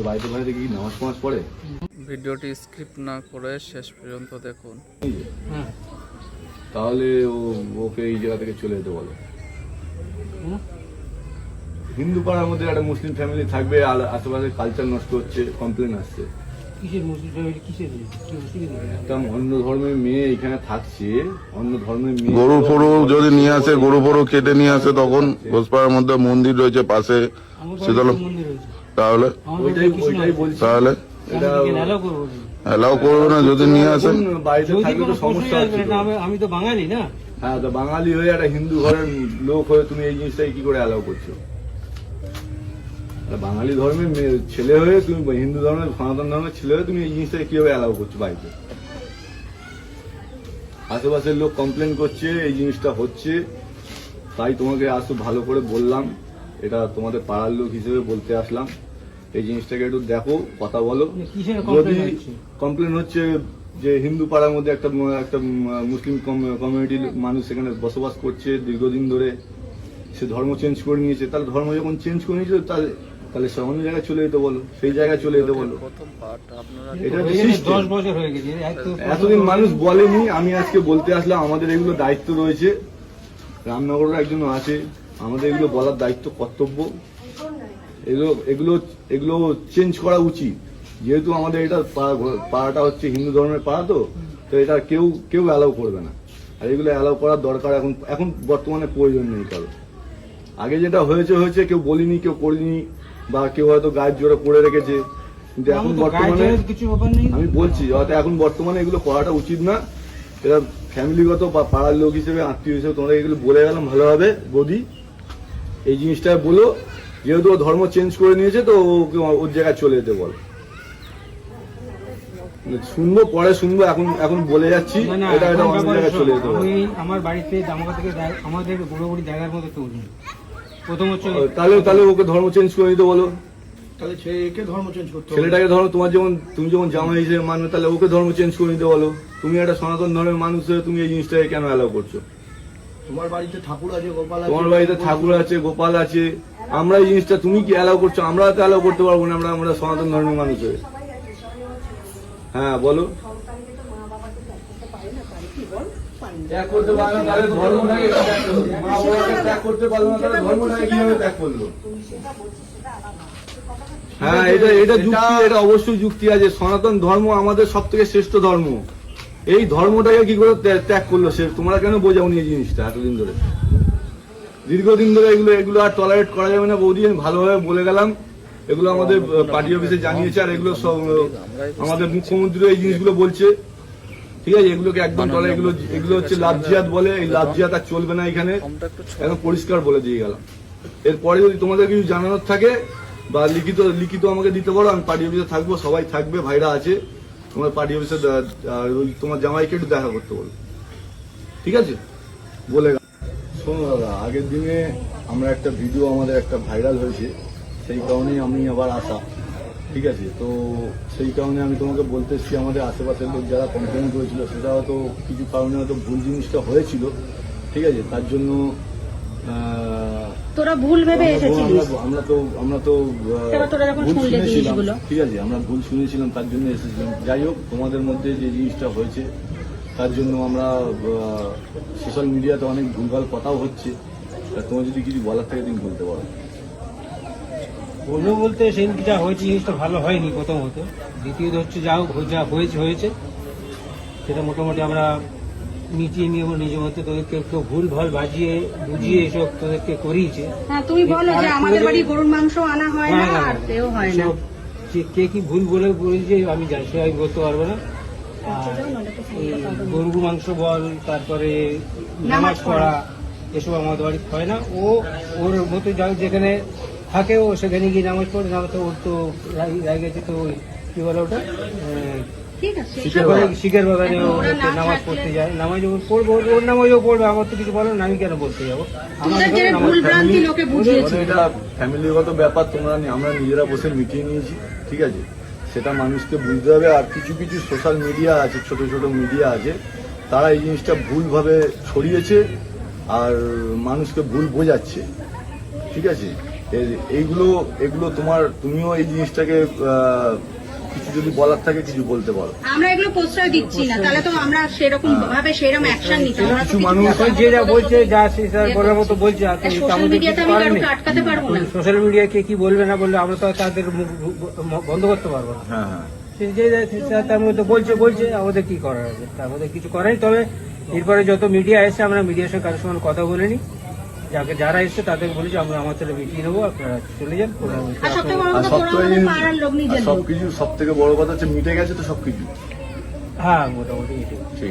বাড়িতে বাড়িতে কি নামাজ ফামাজ পড়ে? ভিডিওটি স্কিপ না করে শেষ পর্যন্ত দেখুন। তাহলে ওকে এই জায়গা থেকে চলে যেতে বলো। হিন্দু পাড়ার মধ্যে একটা মুসলিম ফ্যামিলি থাকবে, আর আশেপাশে কালচার নষ্ট হচ্ছে, কমপ্লেন আসছে। অন্য ধর্মের মেয়ে এখানে থাকছে, অন্য ধর্মের মেয়ে গরু ফরু যদি নিয়ে আসে, গরু ফরু কেটে নিয়ে আসে, তখন ঘোষপাড়ার মধ্যে মন্দির রয়েছে পাশে, শীতল, তাহলে ওইটাই বলছি। তাহলে এলাও করবে না যদি নিয়ে আসে। বাড়িতে থাকলে তো সমস্যা আছে। আমি তো বাঙালি না। হ্যাঁ, তো বাঙালি হয়ে একটা হিন্দু ঘরের লোক হয়ে তুমি এই জিনিসটাই কি করে অ্যালাউ করছো? বাঙালি ধর্মের ছেলে হয়ে তুমি, হিন্দু ধর্মের সনাতন ধর্মের ছেলে হয়ে তুমি এই জিনিসটাকে কিভাবে অ্যালাউ করছো বাড়িতে? আশেপাশের লোক কমপ্লেন করছে এই জিনিসটা হচ্ছে, তাই তোমাকে আসো ভালো করে বললাম। এটা তোমাদের পাড়ার লোক হিসেবে বলতে আসলাম। এই জিনিসটাকে একটু দেখো, কথা বলো। যদি কমপ্লেন হচ্ছে যে হিন্দু পাড়ার মধ্যে একটা মুসলিম কমিউনিটির মানুষ এখানে বসবাস করছে দীর্ঘদিন ধরে, সে ধর্ম চেঞ্জ করে নিয়েছে, তাহলে ধর্ম যখন চেঞ্জ করে নিয়েছে তাহলে সে অন্য জায়গায় চলে যেতে বলো, সেই জায়গায় চলে যেতে বলো। এটা এতদিন মানুষ বলেনি, আমি আজকে বলতে আসলাম। আমাদের এগুলো দায়িত্ব রয়েছে, রামনগরের একজন আছে, আমাদের এগুলো বলার দায়িত্ব, কর্তব্য। এগুলো চেঞ্জ করা উচিত, যেহেতু আমাদের এটা পাড়াটা হচ্ছে হিন্দু ধর্মের পাড়া, তো এটা কেউ অ্যালাউ করবে না। আর এগুলো অ্যালাউ করার দরকার এখন বর্তমানে প্রয়োজন নেই কারো। আগে যেটা হয়েছে কেউ বলিনি, কেউ করিনি, বা কেউ হয়তো গায়ের জোরে করে রেখেছে, কিন্তু এখন বর্তমানে আমি বলছি হয়তো এখন বর্তমানে এগুলো করাটা উচিত না। এটা ফ্যামিলিগত বা পাড়ার লোক হিসেবে, আত্মীয় হিসেবে তোমরা এগুলো বলে গেলাম ভালো হবে। বৌদি, এই জিনিসটা বলো, যেহেতু ও ধর্ম চেঞ্জ করে নিয়েছে, তো ওর জায়গায় চলে যেতে বল। শুনবো, পরে শুনবো, এখন বলে যাচ্ছি এটা অন্য জায়গায় চলে যেতে বল। আমার বাড়িতে দামোগা থেকে আমাদের বুড়োবুড়ি জায়গার মধ্যে তো প্রথম হচ্ছে, তাহলে ওকে ধর্ম চেঞ্জ করে দিতে বলো। তাহলে ছেলেকে ধর্ম চেঞ্জ করতে, ছেলেটাকে ধর্ম তুমি যেমন জামাই হিসেবে মানবে, তাহলে ওকে ধর্ম চেঞ্জ করে দিতে বলো। তুমি একটা সনাতন ধর্মের মানুষ হয়ে তুমি এই জিনিসটাকে কেন অ্যালাউ করছো? তোমার বাড়িতে ঠাকুর আছে, গোপাল আছে, তোমার বাড়িতে ঠাকুর আছে, গোপাল আছে, আমরা এই জিনিসটা তুমি কি অ্যালাউ করছো? আমরা তো অ্যালাউ করতে পারবো না, আমরা সনাতন ধর্মের মানুষ হয়ে। হ্যাঁ বলো। ত্যাগ করতে পারবে না, তাহলে ধর্মটাকে ত্যাগ করতে পারলো না, তাহলে ধর্মটাকে কিভাবে ত্যাগ করলো? হ্যাঁ, এটা যুক্তি, এটা অবশ্যই যুক্তি আছে। সনাতন ধর্ম আমাদের সব থেকে শ্রেষ্ঠ ধর্ম। এই ধর্মটাকে কি করে ত্যাগ করলো সে? তোমরা কেন বোঝাওনি এই জিনিসটা এতদিন ধরে? দীর্ঘদিন ধরে এগুলো আর টলারেট করা যাবে না বৌদি, আমি ভালোভাবে বলে গেলাম। এগুলো আমাদের পার্টি অফিসে জানিয়েছে, আর এগুলো সব আমাদের মুখ্যমন্ত্রী এই জিনিসগুলো বলছে। ঠিক আছে, এগুলোকে একদম টলারেট, এগুলো হচ্ছে লাভজিয়াত বলে, এই লাভজিয়াত আর চলবে না এখানে, একদম পরিষ্কার বলে দিয়ে গেলাম। এরপরে যদি তোমাদের কিছু জানানোর থাকে বা লিখিত আমাকে দিতে পারো, আমি পার্টি অফিসে থাকবো, সবাই থাকবে, ভাইরা আছে। তোমার পার্টি অফিসে তোমার জামাইকে একটু দেখা করতে বলো, ঠিক আছে? বলে শোনো দাদা, আগের দিনে আমরা একটা ভিডিও আমাদের একটা ভাইরাল হয়েছে, সেই কারণেই আমি আবার আসা। ঠিক আছে, তো সেই কারণে আমি তোমাকে বলতে এসেছি, আমাদের আশেপাশের লোক যারা কমপ্লেন করেছিল, সেটা হয়তো কিছু কারণে হয়তো ভুল জিনিসটা হয়েছিল। ঠিক আছে, তার জন্য তোরা ভুল ভেবে এসেছিলিস, আমরা তো ভুল শুনেছিলাম। ঠিক আছে, আমরা ভুল শুনেছিলাম, তার জন্য এসেছিলাম। যাই হোক, তোমাদের মধ্যে যে জিনিসটা হয়েছে তার জন্য আমরা সোশ্যাল মিডিয়াতে অনেক ভুলভাল কথাও হচ্ছে। তোমার যদি কিছু বলার থাকে তুমি বলতে পারো। বলবো বলতে, সেই যা হয়েছে জিনিসটা ভালো হয়নি প্রথমত। দ্বিতীয়ত হচ্ছে যা হয়েছে সেটা মোটামুটি আমরা মিটিয়ে নিয়ে নিজের মধ্যে, তোদেরকে কেউ ভুল ভাল বুঝিয়ে এসব তোদেরকে করিয়েছে। হ্যাঁ, তুমি বলো যে আমাদের বাড়ি গরুর মাংস আনা হয় না, আর কেউ হয় না। কে কি ভুল বলেছে আমি জানি, সে আমি বলতে পারবো না। গরুর মাংস বল, তারপরে নামাজ পড়া, এসব আমাদের বাড়ি হয় না। ওর মতো যেখানে থাকে, ও সেখানে গিয়ে নামাজ পড়ে। নামাজ তো ওর তো রায় গেছে, তো কি বলে ওটা, শিখের বাগানে নামাজ পড়তে যায়। নামাজ পড়বো, ওর নামাজও পড়বে, আমার তো কিছু বলো না, আমি কেন বলতে যাবো? এটা ফ্যামিলিগত ব্যাপার, আমরা নিজেরা বসে মিটিয়ে নিয়েছি। ঠিক আছে, সেটা মানুষকে বুঝতে হবে। আর কিছু সোশ্যাল মিডিয়া আছে, ছোট ছোট মিডিয়া আছে, তারা এই জিনিসটা ভুলভাবে ছড়িয়েছে আর মানুষকে ভুল বোঝাচ্ছে। ঠিক আছে, এগুলো তুমিও এই জিনিসটাকে কিছু যদি বলার থাকে কিছু বলতে পারো। আমরা এগুলো প্রশ্রয় দিচ্ছি না, তাহলে তো আমরা সেরকম ভাবে সেরকম অ্যাকশন নিতাম। আমরা তো কিছু কিছু মানুষ এখন যে যা বলছে যা সে স্যার বলার মতো বলছে, আর তো সোশ্যাল আমাদের মিডিয়াতে কিছু আমি করার নেই। কাউকে আটকাতে পারবো না। সোশ্যাল মিডিয়ায় কে কি বলবে না বললে আমরা তো আর তাদের মুখ বন্ধ করতে পারবো না। হ্যাঁ হ্যাঁ সে যে যা তার মধ্যে বলছে আমাদের কি করার আছে, তার মধ্যে কিছু করাই। তবে এরপরে যত মিডিয়া এসে আমরা মিডিয়ার সঙ্গে কারোর সঙ্গে কথা বলে নিই, যারা এসছে তাদের বলেছি আমরা আমার ছেলে মিটিয়ে নেবো, আপনারা চলে যান। আর সবথেকে বড় আর কথা, ওরা আমাদের পাড়ার লোক, নিজের লোক। সবকিছু সব থেকে বড় কথা হচ্ছে মিটে গেছে তো সবকিছু। হ্যাঁ মোটামুটি এটাই। ঠিক আছে।